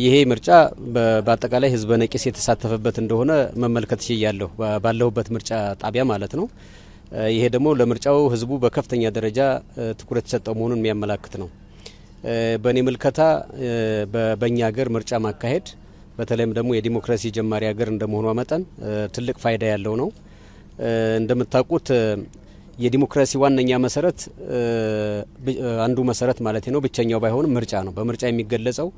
ይሄ ምርጫ በአጠቃላይ ህዝበ ነቂስ የተሳተፈበት እንደሆነ መመልከት ይችላልሁ ባለሁበት ምርጫ ጣቢያ ማለት ነው። ይሄ ደግሞ ለምርጫው ህዝቡ በከፍተኛ ደረጃ ትኩረት የሰጠው መሆኑን የሚያመላክት ነው። በኔ ምልከታ በእኛ ሀገር ምርጫ ማካሄድ በተለይም ደግሞ የዲሞክራሲ ጀማሪ ሀገር እንደመሆኗ መጠን ትልቅ ፋይዳ ያለው ነው። እንደምታውቁት የዲሞክራሲ ዋነኛ መሰረት አንዱ መሰረት ማለት ነው ብቸኛው ባይሆንም ምርጫ ነው። በምርጫ የሚገለጸው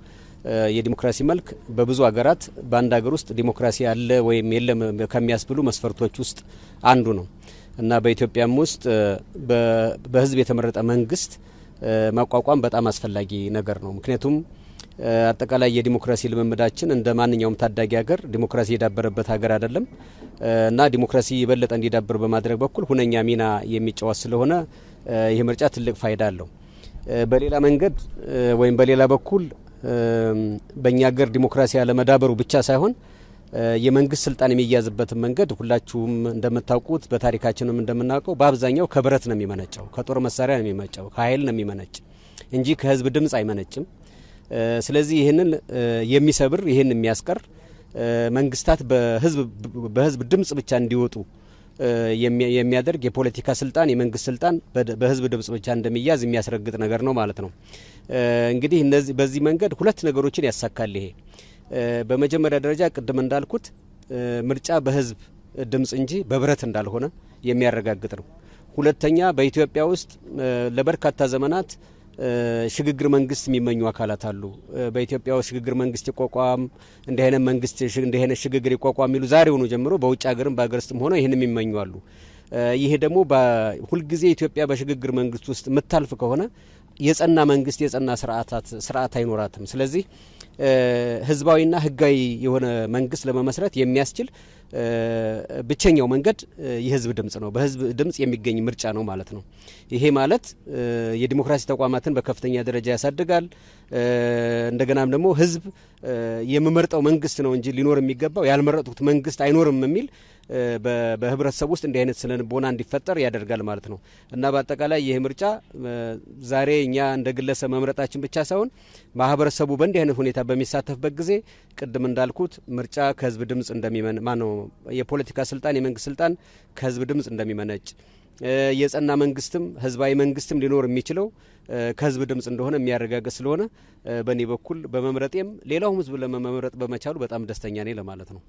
የዲሞክራሲ መልክ በብዙ ሀገራት በአንድ ሀገር ውስጥ ዲሞክራሲ አለ ወይም የለም ከሚያስብሉ መስፈርቶች ውስጥ አንዱ ነው እና በኢትዮጵያም ውስጥ በህዝብ የተመረጠ መንግስት ማቋቋም በጣም አስፈላጊ ነገር ነው። ምክንያቱም አጠቃላይ የዲሞክራሲ ልምምዳችን እንደ ማንኛውም ታዳጊ ሀገር ዲሞክራሲ የዳበረበት ሀገር አይደለም እና ዲሞክራሲ የበለጠ እንዲዳብር በማድረግ በኩል ሁነኛ ሚና የሚጫወት ስለሆነ ይህ ምርጫ ትልቅ ፋይዳ አለው። በሌላ መንገድ ወይም በሌላ በኩል በእኛ ሀገር ዲሞክራሲ ያለመዳበሩ ብቻ ሳይሆን የመንግስት ስልጣን የሚያዝበት መንገድ ሁላችሁም እንደምታውቁት በታሪካችንም እንደምናውቀው በአብዛኛው ከብረት ነው የሚመነጨው፣ ከጦር መሳሪያ ነው የሚመነጨው፣ ከኃይል ነው የሚመነጭ እንጂ ከህዝብ ድምጽ አይመነጭም። ስለዚህ ይህንን የሚሰብር ይህን የሚያስቀር መንግስታት በህዝብ ድምጽ ብቻ እንዲወጡ የሚያደርግ የፖለቲካ ስልጣን የመንግስት ስልጣን በህዝብ ድምጽ ብቻ እንደሚያዝ የሚያስረግጥ ነገር ነው ማለት ነው። እንግዲህ እነዚህ በዚህ መንገድ ሁለት ነገሮችን ያሳካል። ይሄ በመጀመሪያ ደረጃ ቅድም እንዳልኩት ምርጫ በህዝብ ድምጽ እንጂ በብረት እንዳልሆነ የሚያረጋግጥ ነው። ሁለተኛ በኢትዮጵያ ውስጥ ለበርካታ ዘመናት ሽግግር መንግስት የሚመኙ አካላት አሉ። በኢትዮጵያ ውስጥ ሽግግር መንግስት ይቋቋም እንዲህ አይነት መንግስት እንዲህ አይነት ሽግግር ይቋቋም የሚሉ ዛሬውኑ ጀምሮ በውጭ ሀገርም በአገር ውስጥም ሆነ ይህን የሚመኙ አሉ። ይሄ ደግሞ ሁልጊዜ ኢትዮጵያ በሽግግር መንግስት ውስጥ የምታልፍ ከሆነ የጸና መንግስት የጸና ስርዓት አይኖራትም። ስለዚህ ህዝባዊና ህጋዊ የሆነ መንግስት ለመመስረት የሚያስችል ብቸኛው መንገድ የህዝብ ድምጽ ነው። በህዝብ ድምጽ የሚገኝ ምርጫ ነው ማለት ነው። ይሄ ማለት የዲሞክራሲ ተቋማትን በከፍተኛ ደረጃ ያሳድጋል። እንደገናም ደግሞ ህዝብ የሚመርጠው መንግስት ነው እንጂ ሊኖር የሚገባው ያልመረጡት መንግስት አይኖርም የሚል በህብረተሰብ ውስጥ እንዲህ አይነት ስነልቦና እንዲፈጠር ያደርጋል ማለት ነው እና በአጠቃላይ ይህ ምርጫ ዛሬ እኛ እንደ ግለሰብ መምረጣችን ብቻ ሳይሆን ማህበረሰቡ በእንዲህ አይነት ሁኔታ በሚሳተፍበት ጊዜ ቅድም እንዳልኩት ምርጫ ከህዝብ ድምጽ የፖለቲካ ስልጣን የመንግስት ስልጣን ከህዝብ ድምጽ እንደሚመነጭ የጸና መንግስትም ህዝባዊ መንግስትም ሊኖር የሚችለው ከህዝብ ድምጽ እንደሆነ የሚያረጋግጥ ስለሆነ በእኔ በኩል በመምረጤም ሌላውም ህዝብ ለመምረጥ በመቻሉ በጣም ደስተኛ ነኝ ለማለት ነው።